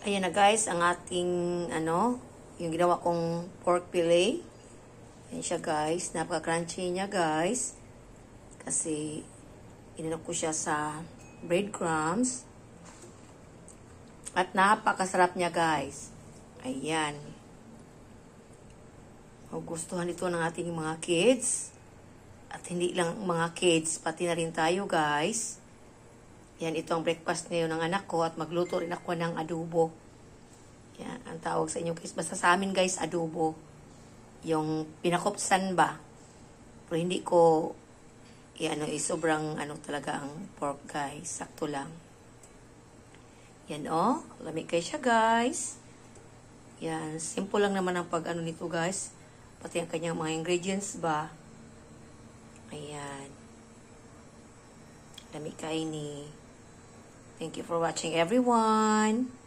Ayan na guys, ang ating, yung ginawa kong pork fillet. Ayan siya guys, napaka-crunchy niya guys. Kasi, inanok ko siya sa breadcrumbs. At napakasarap niya guys. Ayan. Magugustuhan ito ng ating mga kids. At hindi lang mga kids, pati na rin tayo guys. Yan, ito ang breakfast ngayon ng anak ko at magluto rin ako ng adobo. Yan, ang tawag sa inyo guys. Basta sa amin guys, adobo. Yung pinakopsan ba? Pero hindi ko, sobrang talaga ang pork guys. Sakto lang. Yan lamig kayo siya guys. Yan, simple lang naman ang pag nito guys. Pati ang kanyang mga ingredients ba? Ayan. Lamig kayo ni. Thank you for watching everyone.